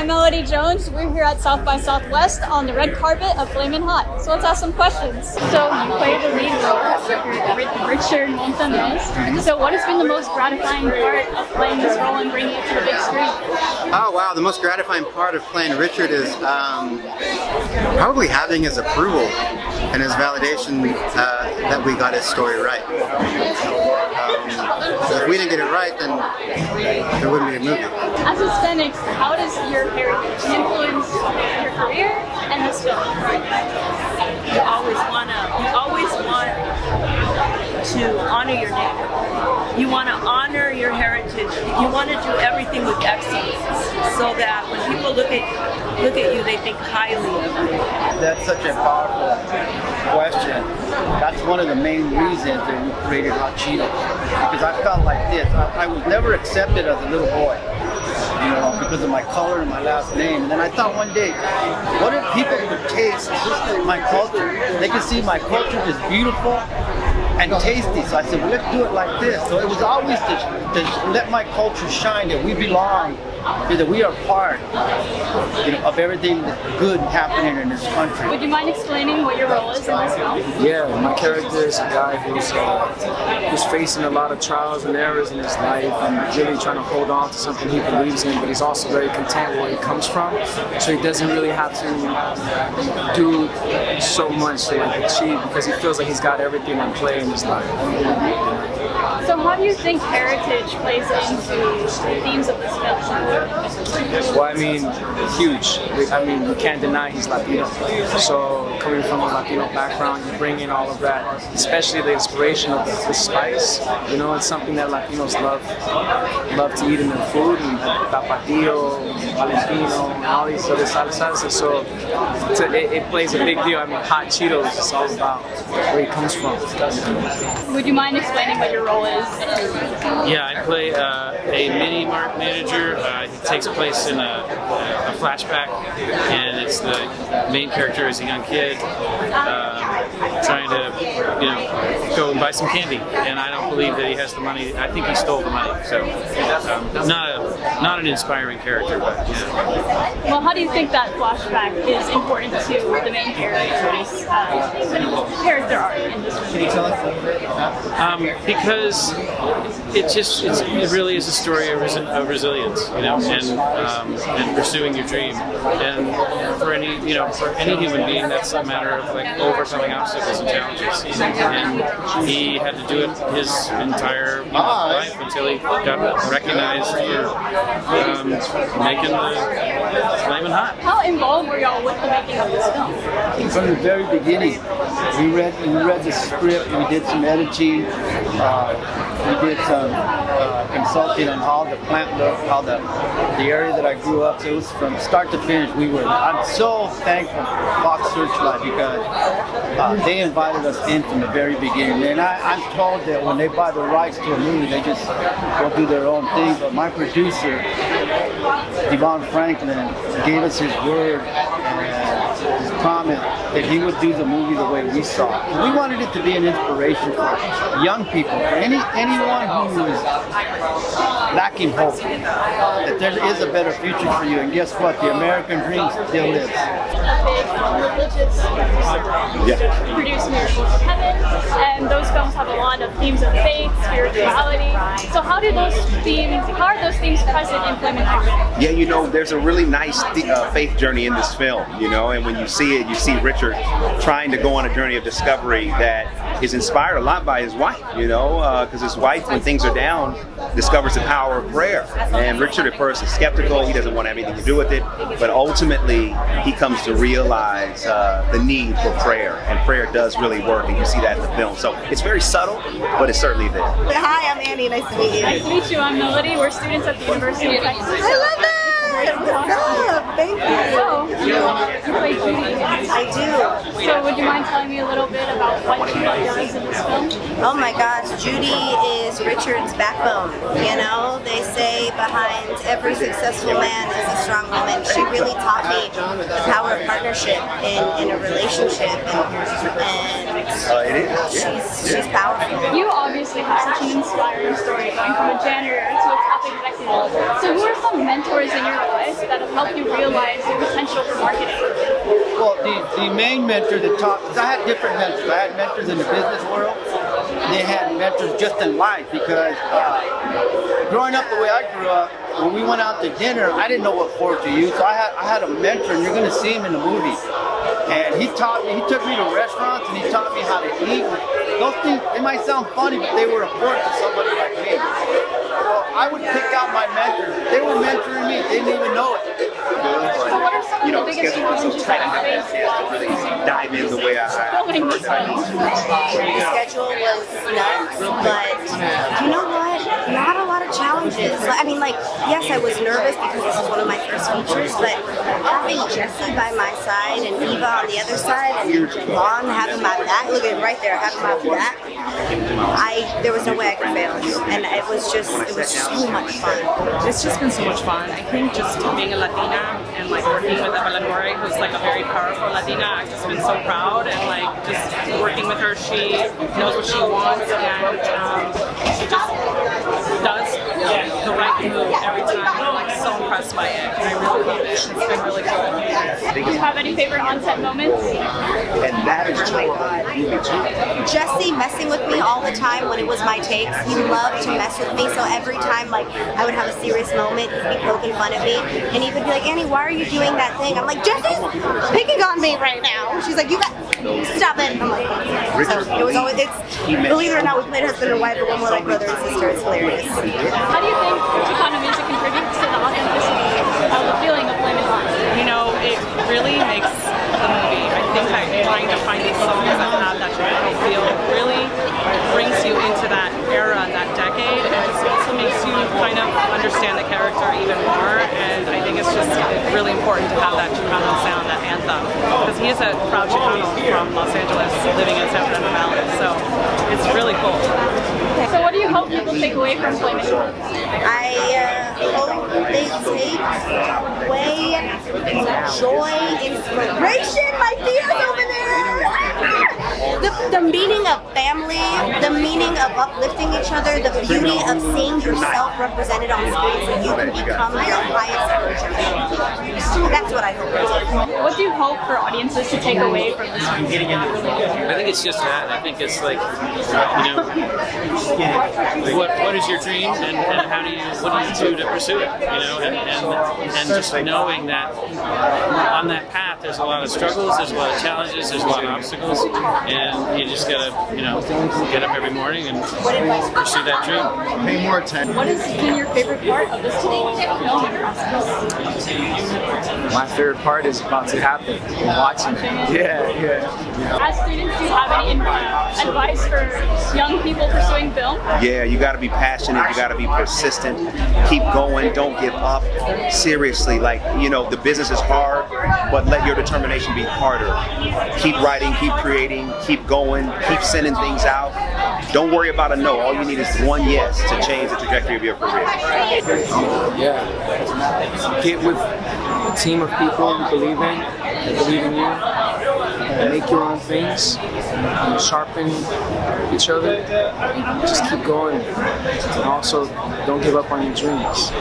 I'm Melody Jones. We're here at South by Southwest on the red carpet of Flamin Hot. So let's ask some questions. So you play the lead role, Richard Montañez. So what has been the most gratifying part of playing this role and bringing it to the big screen? Oh wow, the most gratifying part of playing Richard is probably having his approval and his validation that we got his story right. So if we didn't get it right, then there wouldn't be a movie. As Hispanics, how does your heritage influence your career and this film? You always want to honor your name. You want to honor your heritage. You want to do everything with excellence, so that when people look at you, they think highly of you. That's such a powerful question. That's one of the main reasons that we created Hot Cheetos, because I felt like this. I was never accepted as a little boy, you know, because of my color and my last name. And then I thought one day, what if people could taste my culture? They could see my culture is beautiful and tasty. So I said, well, let's do it like this. So it was always to let my culture shine, that we belong, that we are part, you know, of everything that's good happening in this country. Would you mind explaining what your role is in this film? Yeah, my character is a guy who's facing a lot of trials and errors in his life and really trying to hold on to something he believes in, but he's also very content where he comes from, so he doesn't really have to do so much to achieve, because he feels like he's got everything in play in his life. So how do you think heritage plays into the themes of this film? Well, I mean, huge. I mean, you can't deny he's Latino. So coming from a Latino background, you bring in all of that, especially the inspiration of the spice. You know, it's something that Latinos love to eat in their food, and tapatio, valentino, and all these other salsas. So it plays a big deal. I mean, Hot Cheetos is all about where he comes from. Would you mind explaining what your role is? Yeah, I play a mini mart manager. It takes place in a flashback, and it's the main character is a young kid trying to, you know, go and buy some candy, and I don't believe that he has the money. I think he stole the money. So not an inspiring character, but yeah. Well, how do you think that flashback is important to the main character's character arc in this movie? Can you tell us a little bit? Because it really is a story of resilience, you know, and pursuing your dream. And for any human being, that's a matter of like overcoming obstacles and challenges. And he had to do it his entire life until he got recognized for making the Flamin Hot. How involved were y'all with the making of this film? From the very beginning, we read the script, we did some editing, we did some consulting on how the plant looked, how the area that I grew up. So it was from start to finish. I'm so thankful for Fox Searchlight, because they invited us in from the very beginning. And I'm told that when they buy the rights to a movie, they just go do their own thing. But my producer, Devon Franklin, gave us his word and his promise that he would do the movie the way we saw it. We wanted it to be an inspiration for young people, for anyone who is lacking hope, that there is a better future for you. And guess what? The American dream still lives. Produce Miracles of Heaven, and those films have a lot of themes of faith, spirituality. So how are those themes present in Flamin Hot? Yeah, you know, there's a really nice faith journey in this film, you know, and when you see it, you see Richard trying to go on a journey of discovery that is inspired a lot by his wife, you know, because his wife, when things are down, discovers the power of prayer. And Richard at first is skeptical, he doesn't want to have anything to do with it, but ultimately he comes to realize the need for prayer, and prayer does really work, and you see that in the film. So it's very subtle, but it's certainly there. Hi, I'm Annie. Nice to meet you. Nice to meet you. I'm Melody. We're students at the University of Texas. I love it! What's up? Thank you. So, you play Judy. I do. So would you mind telling me a little bit about what Judy does in this film? Oh my gosh, Judy is Richard's backbone. You know, they say behind every successful man is a strong woman. She really taught me the power of partnership in a relationship, and she's powerful. You obviously have such an inspiring story, going from a janitor to a top executive. So who are some mentors in your life that have helped you realize your potential for marketing? Well, the main mentor that taught, because I had different mentors. I had mentors in the business world. They had mentors just in life because growing up the way I grew up, when we went out to dinner, I didn't know what fork to use. So I had a mentor, and you're going to see him in the movie. And he taught me, he took me to restaurants and he taught me how to eat. Those things, they might sound funny, but they were important to somebody like me. So I would pick out my mentors. They were mentoring me, they didn't even know it. So what are some of the biggest challenges that you faced while dive in the way I filming this film? The schedule was nuts, but you know what? Not a lot of challenges. I mean, like, yes, I was nervous because this is one of my first features, but having Jesse by my side and Eva on the other side and Vaughn having my back, look at it right there, having my back, there was no way I could fail. And it was so much fun. It's just been so much fun. I think just being a Latina and like working with Eva, who's like a very powerful Latina, I've just been so proud, and like just working with her, she knows what she wants, and she just does the right move every time. I'm like so impressed by it. I really love it. It's been really cool. Do you have any favorite on-set moments? And that is Oh my God. Jesse messing with me all the time when it was my takes. He loved to mess with me, so every time like I would have a serious moment, he'd be poking fun at me, and he would be like, Annie, why are you doing that thing? I'm like, Jesse's picking on me right now. She's like, you got, stop it. I'm like, so it was always, believe it or not, we played husband and wife, but we're more like brother and sister. It's hilarious. How do you think Chicano music contributes to the authenticity of the feeling of Flamin Hot? You know, it really makes the movie. I think that trying to find these songs that have that Chicano feel really brings you into that era, that decade, and it also makes you kind of understand the character even more, and I think it's just really important to have that Chicano sound, that anthem, because he is a proud Chicano from Los Angeles living in San Fernando Valley, so it's really cool. So what do you hope people take away from Flamin Hot? I hope they take away joy, inspiration. My Thea's over there. The meaning of family, the meaning of uplifting each other, the beauty of seeing yourself represented on screen so you can become your highest version. That's what I hope. What do you hope for audiences to take away from this movie? I think it's just that. I think it's like, what is your dream, and what do you do to pursue it? And just knowing that on that path there's a lot of struggles, there's a lot of challenges, there's a lot of obstacles, and you just gotta get up every morning and pursue that dream. Pay more attention. What has been your favorite part of this whole filming process? My favorite part is about to happen. Watching it. Yeah. As students, do you have any advice for young people pursuing film? Yeah, you got to be passionate, you got to be persistent, keep going, don't give up. Seriously, like, the business is hard, but let your determination be harder. Keep writing, keep creating, keep going, keep sending things out. Don't worry about a no. All you need is one yes to change the trajectory of your career. Yeah. Get with a team of people you believe in, that believe in you, and make your own things, and sharpen each other. Just keep going, and also don't give up on your dreams.